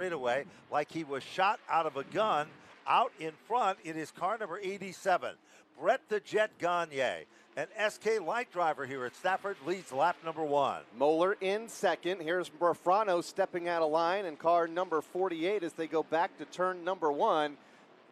straightaway like he was shot out of a gun. Out in front, it is car number 87, Brett the Jet Gagne. An SK light driver here at Stafford leads lap number 1. Moeller in second. Here's Burfrano stepping out of line in car number 48 as they go back to turn number 1.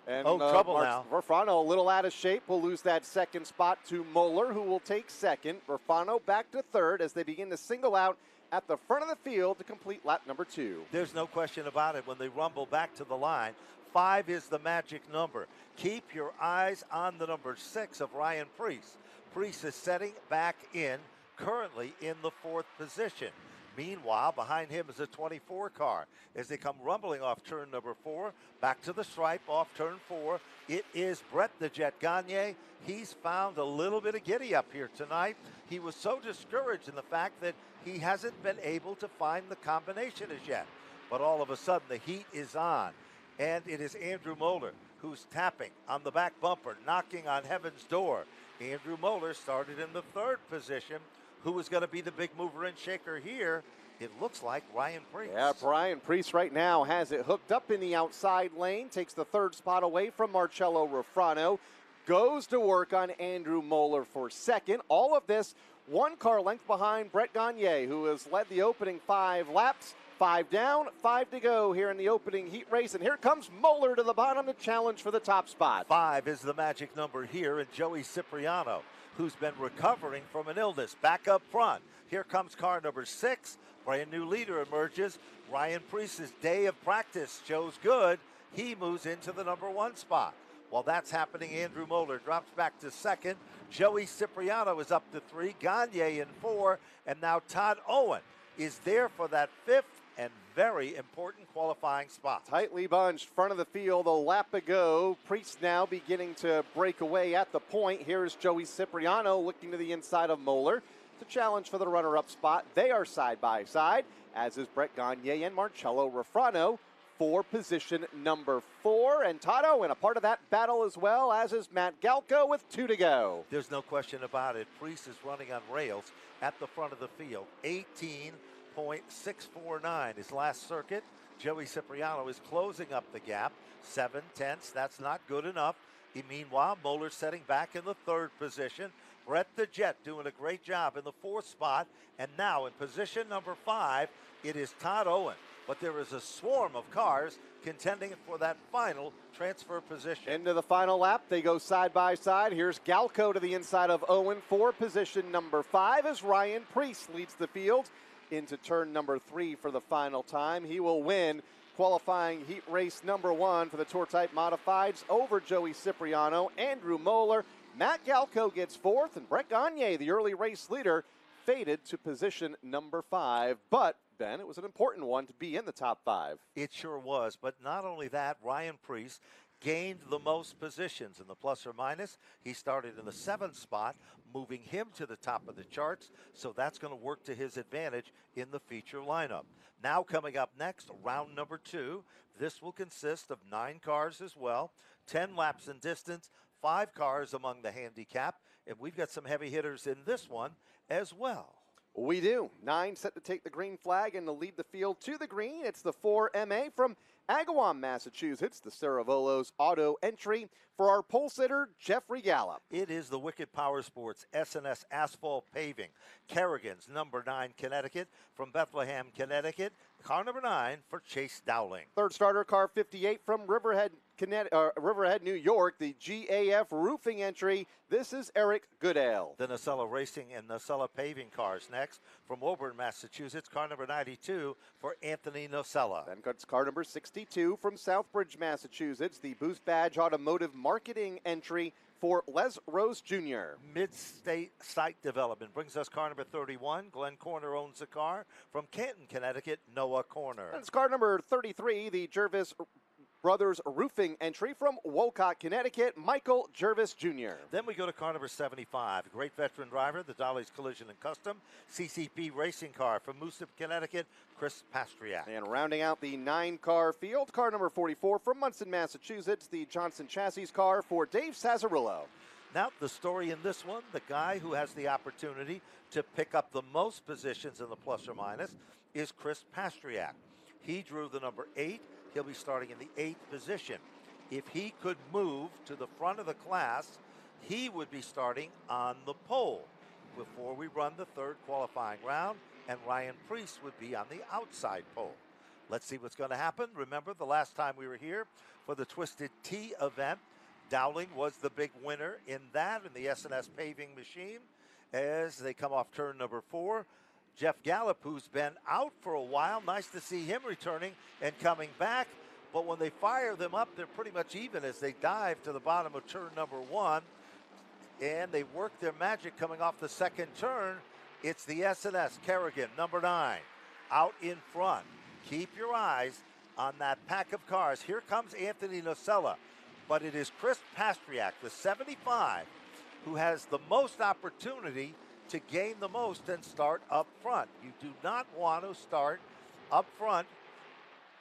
And trouble now. Burfrano a little out of shape. Will lose that second spot to Moeller, who will take second. Burfrano back to third as they begin to single out at the front of the field to complete lap number 2. There's no question about it when they rumble back to the line. 5 is the magic number. Keep your eyes on the number 6 of Ryan Preece. Preece is setting back in, currently in the 4th position. Meanwhile, behind him is a 24 car. As they come rumbling off turn number 4, back to the stripe off turn 4, it is Brett the Jet Gagne. He's found a little bit of giddy up here tonight. He was so discouraged in the fact that he hasn't been able to find the combination as yet. But all of a sudden, the heat is on. And it is Andrew Moeller who's tapping on the back bumper, knocking on heaven's door. Andrew Moeller started in the 3rd position. Who is going to be the big mover and shaker here? It looks like Ryan Preece. Yeah, Ryan Preece right now has it hooked up in the outside lane, takes the 3rd spot away from Marcello Ruffrano, goes to work on Andrew Moeller for 2nd. All of this 1 car length behind Brett Gagne, who has led the opening 5 laps. 5 down, 5 to go here in the opening heat race. And here comes Moeller to the bottom to challenge for the top spot. 5 is the magic number here, and Joey Cipriano, who's been recovering from an illness, back up front. Here comes car number 6. Brand new leader emerges. Ryan Preece's day of practice shows good. He moves into the number 1 spot. While that's happening, Andrew Moeller drops back to 2nd. Joey Cipriano is up to 3. Gagne in 4. And now Todd Owen is there for that 5th and very important qualifying spot. Tightly bunched, front of the field, a lap ago. Preece now beginning to break away at the point. Here's Joey Cipriano looking to the inside of Moeller to challenge for the runner-up spot. They are side by side, as is Brett Gagne and Marcello Ruffrano for position number 4. And Todd Owen a part of that battle as well, as is Matt Galco with 2 to go. There's no question about it. Preece is running on rails at the front of the field. 18.649 his last circuit. Joey Cipriano is closing up the gap. 7/10. That's not good enough. Meanwhile, Moeller setting back in the 3rd position. Brett the Jet doing a great job in the 4th spot. And now in position number 5, it is Todd Owen. But there is a swarm of cars contending for that final transfer position. Into the final lap, they go side by side. Here's Galco to the inside of Owen for position number 5 as Ryan Preece leads the field into turn number 3 for the final time. He will win qualifying heat race number 1 for the Tour Type Modifieds over Joey Cipriano, Andrew Moeller. Matt Galco gets 4th, and Brett Gagne, the early race leader, faded to position number 5. But, Ben, it was an important one to be in the top 5. It sure was, but not only that, Ryan Preece gained the most positions in the plus or minus. He started in the 7th spot, moving him to the top of the charts, so that's going to work to his advantage in the feature lineup. Now coming up next, round number 2. This will consist of 9 cars as well, 10 laps in distance, 5 cars among the handicap, and we've got some heavy hitters in this one as well. We do. 9 set to take the green flag and to lead the field to the green. It's the 4MA from Agawam, Massachusetts, the Saravolo's auto entry for our pole sitter, Jeffrey Gallup. It is the Wicked Power Sports S&S Asphalt Paving, Kerrigan's number 9 Connecticut from Bethlehem, Connecticut. Car number 9 for Chase Dowling. 3rd starter, car 58 from Riverhead, New York, the GAF roofing entry. This is Eric Goodale. The Nacella Racing and Nacella Paving cars next from Woburn, Massachusetts. Car number 92 for Anthony Nacella. Then comes car number 62 from Southbridge, Massachusetts, the Boost Badge Automotive Marketing entry for Les Rose Jr. Mid-State Site Development brings us car number 31. Glenn Corner owns the car. From Canton, Connecticut, Noah Corner. And it's car number 33, the Jervis Brothers Roofing entry from Wolcott, Connecticut, Michael Jervis Jr. Then we go to car number 75, a great veteran driver, the Dolly's Collision and Custom CCP racing car from Moosup, Connecticut, Chris Pastriak. And rounding out the 9-car field, car number 44 from Munson, Massachusetts, the Johnson Chassis car for Dave Sazzarillo. Now, the story in this one, the guy who has the opportunity to pick up the most positions in the plus or minus is Chris Pastriak. He drew the number 8. He'll be starting in the 8th position. If he could move to the front of the class, he would be starting on the pole before we run the 3rd qualifying round, and Ryan Preece would be on the outside pole. Let's see what's going to happen. Remember, the last time we were here for the Twisted Tea event, Dowling was the big winner in that, in the S&S paving machine, as they come off turn number 4. Jeff Gallup, who's been out for a while, nice to see him returning and coming back. But when they fire them up, they're pretty much even as they dive to the bottom of turn number 1. And they work their magic coming off the 2nd turn. It's the S&S Kerrigan, number 9, out in front. Keep your eyes on that pack of cars. Here comes Anthony Nocella. But it is Chris Pastriak, the 75, who has the most opportunity to gain the most and start up front. You do not want to start up front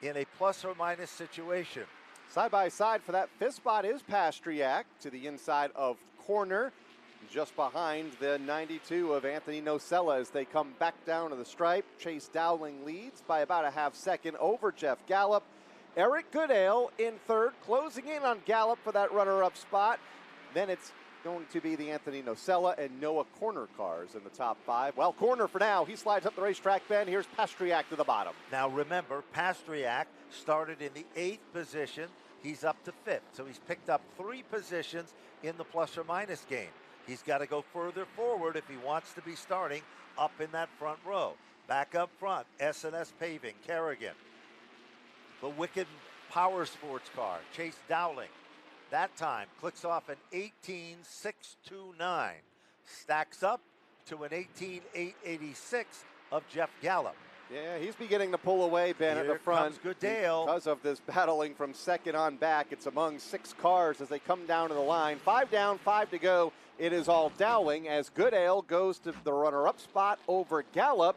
in a plus or minus situation. Side by side for that 5th spot is Pastriak to the inside of corner, just behind the 92 of Anthony Nocella as they come back down to the stripe. Chase Dowling leads by about a half second over Jeff Gallup. Eric Goodale in 3rd, closing in on Gallup for that runner-up spot. Then it's going to be the Anthony Nocella and Noah Corner cars in the top 5. Well, Corner for now. He slides up the racetrack bend. Here's Pastriak to the bottom. Now remember, Pastriak started in the 8th position. He's up to 5th, so he's picked up 3 positions in the plus or minus game. He's got to go further forward if he wants to be starting up in that front row. Back up front, S&S Paving, Kerrigan. The Wicked Power Sports car, Chase Dowling. That time clicks off an 18.629. Stacks up to an 18.886 of Jeff Gallup. Yeah, he's beginning to pull away, Ben, Here at the front. comes Goodale. Because of this battling from 2nd on back. It's among 6 cars as they come down to the line. 5 down, 5 to go. It is all Dowling as Goodale goes to the runner-up spot over Gallup,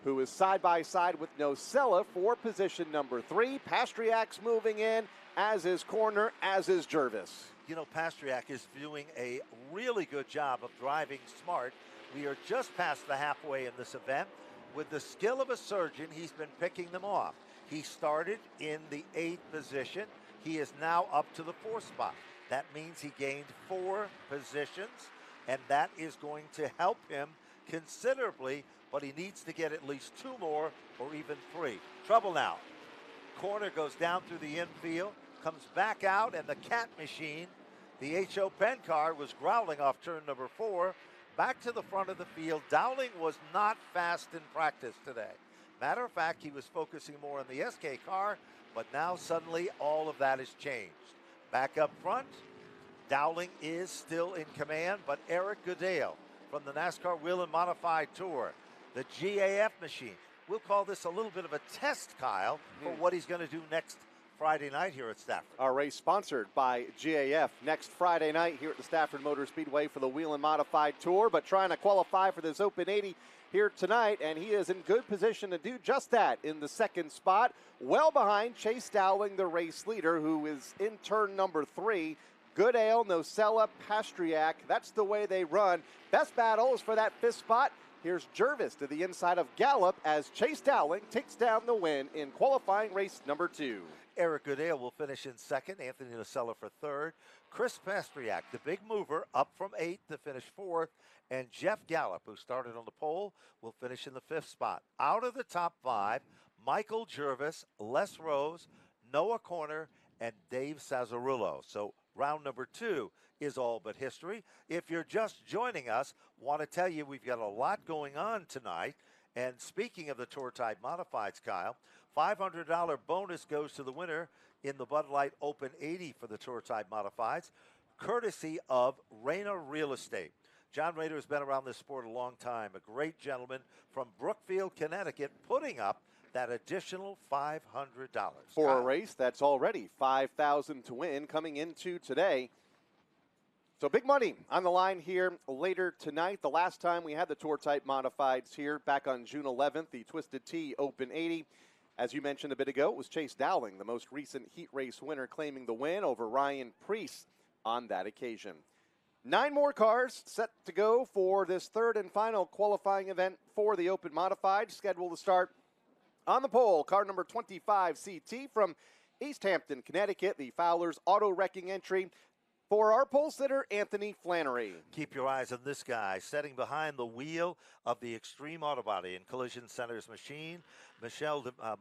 who is side by side with Nocella for position number 3. Pastriak's moving in, as is Corner, as is Jervis. You know, Pastriak is doing a really good job of driving smart. We are just past the halfway in this event. With the skill of a surgeon, he's been picking them off. He started in the 8th position. He is now up to the 4th spot. That means he gained 4 positions, and that is going to help him considerably, but he needs to get at least 2 more or even 3. Trouble now. Corner goes down through the infield, comes back out, and the Cat Machine, the H.O. Penn car, was growling off turn number 4. Back to the front of the field. Dowling was not fast in practice today. Matter of fact, he was focusing more on the SK car, but now suddenly all of that has changed. Back up front, Dowling is still in command, but Eric Goodale from the NASCAR Wheel and Modified Tour, the GAF machine. We'll call this a little bit of a test, Kyle, for what he's going to do next Friday night here at Stafford. Our race sponsored by GAF next Friday night here at the Stafford Motor Speedway for the Wheel and Modified Tour, but trying to qualify for this Open 80 here tonight, and he is in good position to do just that in the 2nd spot, well behind Chase Dowling, the race leader, who is in turn number 3. Goodale, Nocella, Pastriak, that's the way they run. Best battle is for that 5th spot. Here's Jervis to the inside of Gallup as Chase Dowling takes down the win in qualifying race number 2. Eric Goodale will finish in 2nd, Anthony Nocella for 3rd. Chris Pastriak, the big mover, up from 8th to finish 4th. And Jeff Gallup, who started on the pole, will finish in the 5th spot. Out of the top 5, Michael Jervis, Les Rose, Noah Corner, and Dave Sazzarillo. So round number 2 is all but history. If you're just joining us, want to tell you we've got a lot going on tonight. And speaking of the Tour Type Modifieds, Kyle, $500 bonus goes to the winner in the Bud Light Open 80 for the Tour Type Modifieds, courtesy of Rayner Real Estate. John Rader has been around this sport a long time, a great gentleman from Brookfield, Connecticut, putting up that additional $500. For a race that's already $5,000 to win coming into today. So big money on the line here later tonight. The last time we had the Tour Type Modifieds here back on June 11th, the Twisted Tea Open 80. As you mentioned a bit ago, it was Chase Dowling, the most recent heat race winner, claiming the win over Ryan Preece on that occasion. 9 more cars set to go for this 3rd and final qualifying event for the Open Modified, scheduled to start On the pole, car number 25 CT from East Hampton, Connecticut, the Fowler's Auto Wrecking entry for our pole sitter, Anthony Flannery. Keep your eyes on this guy, sitting behind the wheel of the Extreme Auto Body and Collision Center's machine.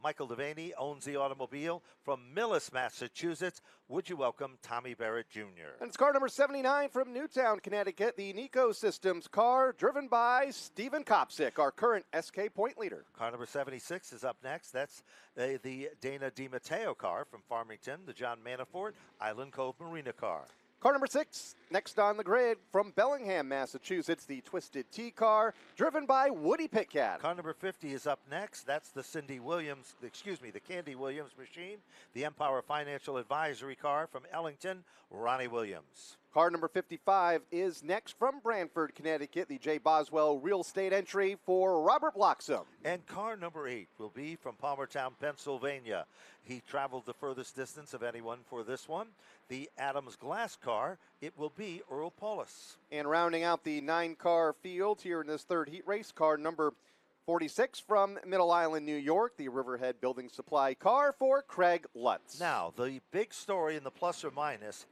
Michael Devaney owns the automobile from Millis, Massachusetts. Would you welcome Tommy Barrett Jr.? And it's car number 79 from Newtown, Connecticut, the Nico Systems car, driven by Stephen Kopsick, our current SK point leader. Car number 76 is up next. That's the Dana DiMatteo car from Farmington, the John Manafort Island Cove Marina car. Car number 6, next on the grid from Bellingham, Massachusetts, the Twisted T car, driven by Woody Pitcat. Car number 50 is up next. That's the the Candy Williams machine, the Empower Financial Advisory car from Ellington, Ronnie Williams. Car number 55 is next from Branford, Connecticut, the J. Boswell Real Estate entry for Robert Bloxham. And car number 8 will be from Palmertown, Pennsylvania. He traveled the furthest distance of anyone for this one. The Adams Glass car, it will be Earl Paulus. And rounding out the 9-car field here in this third heat race, car number 46 from Middle Island, New York, the Riverhead Building Supply car for Craig Lutz. Now, the big story in the plus or minus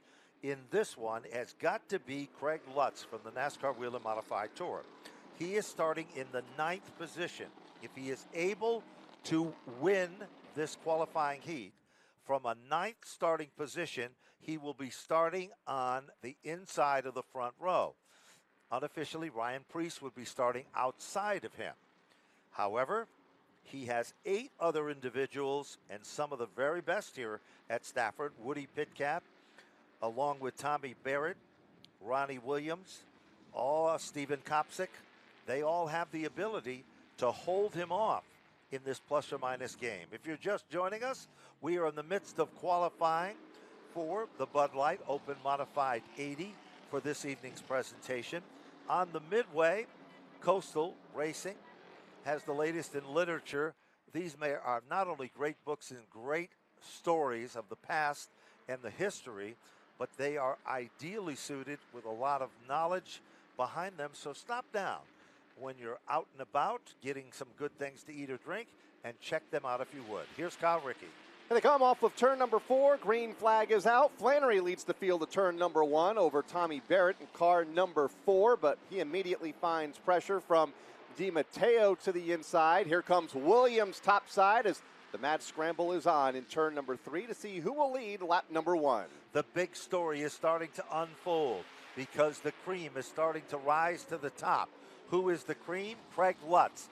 in this one has got to be Craig Lutz from the NASCAR Wheel and Modified Tour. He is starting in the 9th position. If he is able to win this qualifying heat from a 9th starting position, he will be starting on the inside of the front row. Unofficially, Ryan Preece would be starting outside of him. However, he has 8 other individuals and some of the very best here at Stafford. Woody Pitcat, along with Tommy Barrett, Ronnie Williams, Stephen Kopsick. They all have the ability to hold him off in this plus or minus game. If you're just joining us, we are in the midst of qualifying for the Bud Light Open Modified 80 for this evening's presentation. On the midway, Coastal Racing has the latest in literature. These are not only great books and great stories of the past and the history, but they are ideally suited with a lot of knowledge behind them. So stop down when you're out and about getting some good things to eat or drink and check them out if you would. Here's Kyle Rickey. And they come off of turn number 4. Green flag is out. Flannery leads the field at turn number 1 over Tommy Barrett in car number 4, but he immediately finds pressure from DiMatteo to the inside. Here comes Williams topside as the mad scramble is on in turn number 3 to see who will lead lap number 1. The big story is starting to unfold because the cream is starting to rise to the top. Who is the cream? Craig Lutz.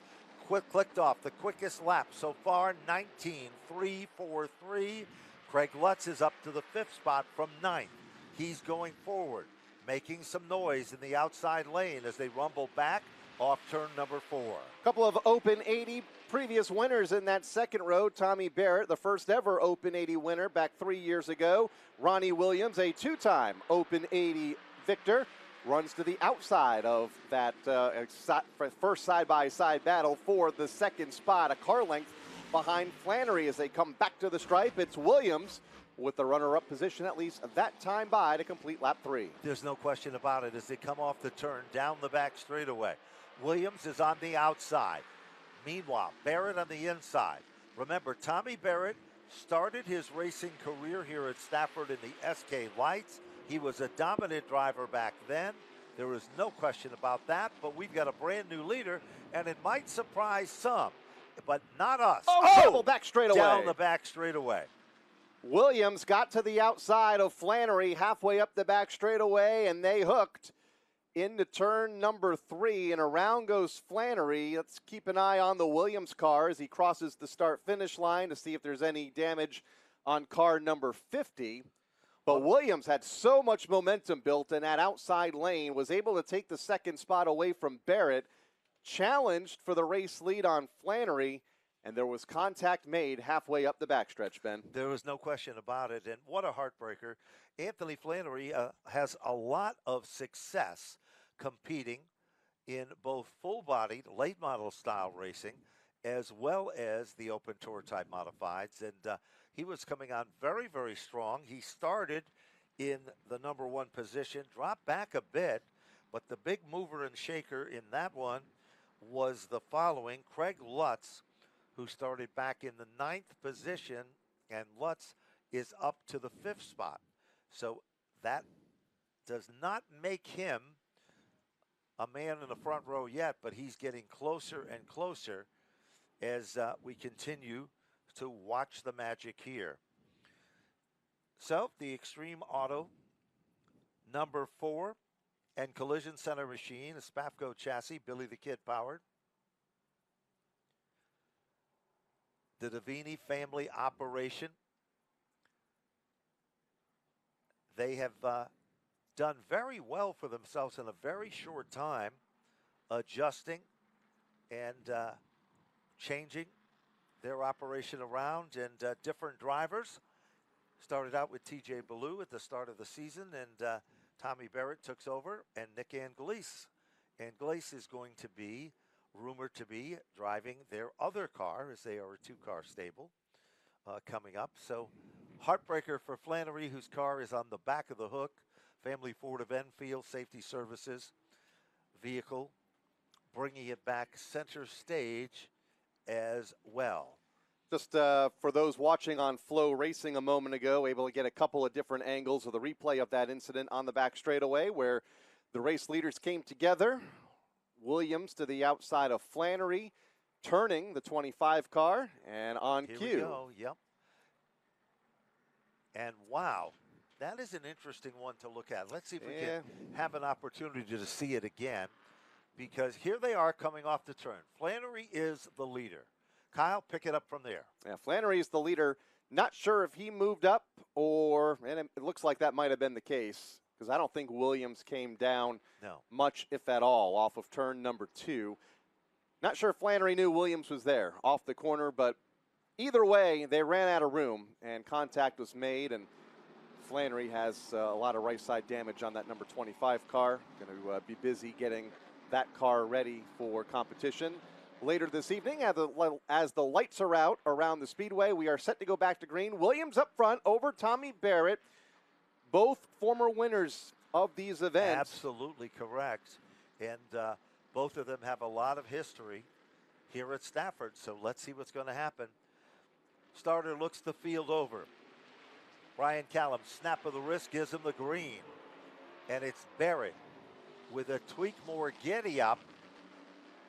Clicked off the quickest lap so far, 19.343. Craig Lutz is up to the 5th spot from 9th. He's going forward, making some noise in the outside lane as they rumble back off turn number 4. A couple of Open 80 previous winners in that second row. Tommy Barrett, the first ever Open 80 winner back 3 years ago. Ronnie Williams, a 2-time Open 80 victor, runs to the outside of that first side-by-side battle for the second spot, a car length behind Flannery as they come back to the stripe. It's Williams with the runner-up position at least that time by to complete lap 3. There's no question about it as they come off the turn down the back straightaway. Williams is on the outside. Meanwhile, Barrett on the inside. Remember, Tommy Barrett started his racing career here at Stafford in the SK Lights. He was a dominant driver back then. There is no question about that, but we've got a brand new leader, and it might surprise some, but not us. Double back straightaway. Down the back straightaway. Williams got to the outside of Flannery halfway up the back straightaway, and they hooked into turn number 3, and around goes Flannery. Let's keep an eye on the Williams car as he crosses the start-finish line to see if there's any damage on car number 50. But Williams had so much momentum built in that outside lane, was able to take the second spot away from Barrett, challenged for the race lead on Flannery, and there was contact made halfway up the backstretch, Ben. There was no question about it, and what a heartbreaker. Anthony Flannery has a lot of success competing in both full-bodied, late-model style racing, as well as the open tour type modifieds, and he was coming on very, very strong. He started in the number 1 position, dropped back a bit, but the big mover and shaker in that one was the following. Craig Lutz, who started back in the 9th position, and Lutz is up to the 5th spot. So that does not make him a man in the front row yet, but he's getting closer and closer as we continue to watch the magic here. So the Extreme Auto number 4 and Collision Center machine, a Spafco chassis, Billy the Kid powered. The Davini family operation. They have done very well for themselves in a very short time, adjusting and changing their operation around, and different drivers. Started out with TJ Ballou at the start of the season, and Tommy Barrett took over, and Nick Anglese. Anglese is going to be rumored to be driving their other car, as they are a 2-car stable coming up. So heartbreaker for Flannery, whose car is on the back of the hook. Family Ford of Enfield Safety Services vehicle, bringing it back center stage as well. Just for those watching on Flow Racing a moment ago, able to get a couple of different angles of the replay of that incident on the back straightaway where the race leaders came together. Williams to the outside of Flannery, turning the 25 car, and on Here cue. we go, yep. And wow, that is an interesting one to look at. Let's see if we can have an opportunity to see it again, because here they are coming off the turn. Flannery is the leader. Kyle, pick it up from there. Yeah, Flannery is the leader. Not sure if he moved up or, and it looks like that might have been the case, because I don't think Williams came down much, if at all, off of turn number 2. Not sure if Flannery knew Williams was there off the corner, but either way, they ran out of room, and contact was made, and Flannery has a lot of right side damage on that number 25 car. Going to be busy getting that car ready for competition. Later this evening, as the lights are out around the speedway, we are set to go back to green. Williams up front over Tommy Barrett, both former winners of these events. Absolutely correct. And both of them have a lot of history here at Stafford, so let's see what's going to happen. Starter looks the field over. Brian Callum, snap of the wrist, gives him the green. And it's Barrett with a tweak more giddy up,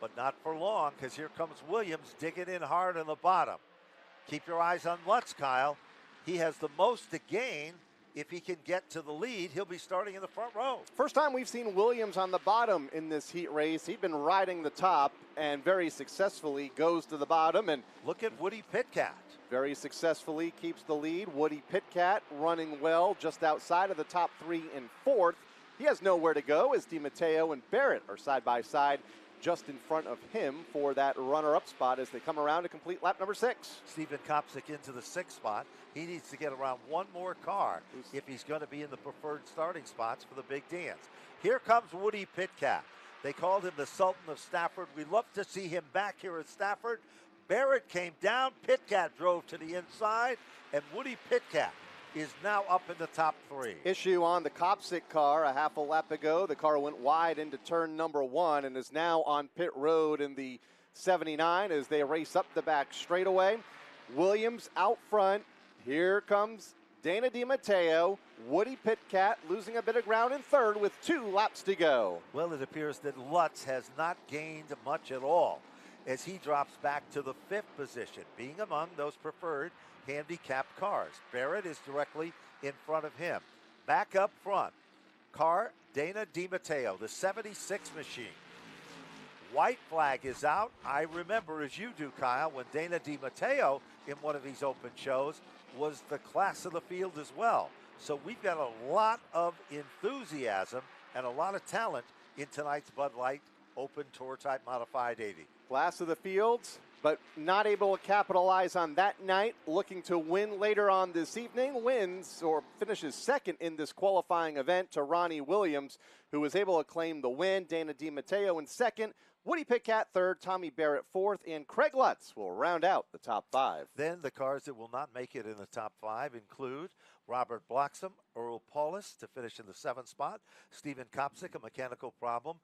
but not for long, because here comes Williams digging in hard on the bottom. Keep your eyes on Lutz, Kyle. He has the most to gain. If he can get to the lead, he'll be starting in the front row. First time we've seen Williams on the bottom in this heat race. He'd been riding the top and very successfully goes to the bottom. And look at Woody Pitcat. Very successfully keeps the lead. Woody Pitcat running well just outside of the top 3 and 4th. He has nowhere to go as DiMatteo and Barrett are side by side just in front of him for that runner-up spot as they come around to complete lap number 6. Stephen Kopsick into the 6th spot. He needs to get around one more car if he's going to be in the preferred starting spots for the big dance. Here comes Woody Pitcat. They called him the Sultan of Stafford. We love to see him back here at Stafford. Barrett came down, Pitcat drove to the inside, and Woody Pitcat is now up in the top 3. Issue on the Kopsick car a half a lap ago. The car went wide into turn number 1 and is now on pit road in the 79 as they race up the back straightaway. Williams out front. Here comes Dana DiMatteo. Woody Pitcat losing a bit of ground in 3rd with 2 laps to go. Well, it appears that Lutz has not gained much at all as he drops back to the 5th position, being among those preferred handicapped cars. Barrett is directly in front of him. Back up front, car Dana DiMatteo, the 76 machine. White flag is out. I remember, as you do, Kyle, when Dana DiMatteo in one of these open shows was the class of the field as well. So we've got a lot of enthusiasm and a lot of talent in tonight's Bud Light Open Tour Type Modified 80. Class of the fields, but not able to capitalize on that night. Looking to win later on this evening. Wins or finishes 2nd in this qualifying event to Ronnie Williams, who was able to claim the win. Dana DiMatteo in 2nd. Woody Pitkat third, Tommy Barrett fourth, and Craig Lutz will round out the top 5. Then the cars that will not make it in the top 5 include Robert Bloxham, Earl Paulus to finish in the 7th spot. Stephen Kopsick, a mechanical problem,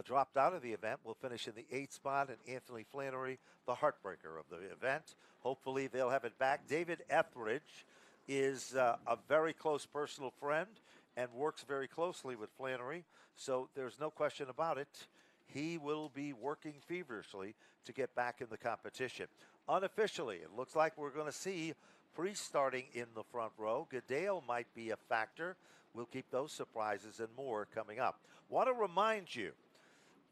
dropped out of the event, will finish in the 8th spot. And Anthony Flannery, the heartbreaker of the event. Hopefully they'll have it back. David Etheridge is a very close personal friend and works very closely with Flannery, so there's no question about it. He will be working feverishly to get back in the competition. Unofficially, it looks like we're going to see Priest starting in the front row. Goodale might be a factor. We'll keep those surprises and more coming up. Want to remind you,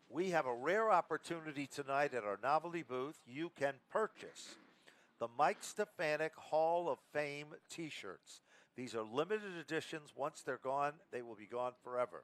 we have a rare opportunity tonight at our novelty booth. You can purchase the Mike Stefanik Hall of Fame t-shirts. These are limited editions. Once they're gone, they will be gone forever.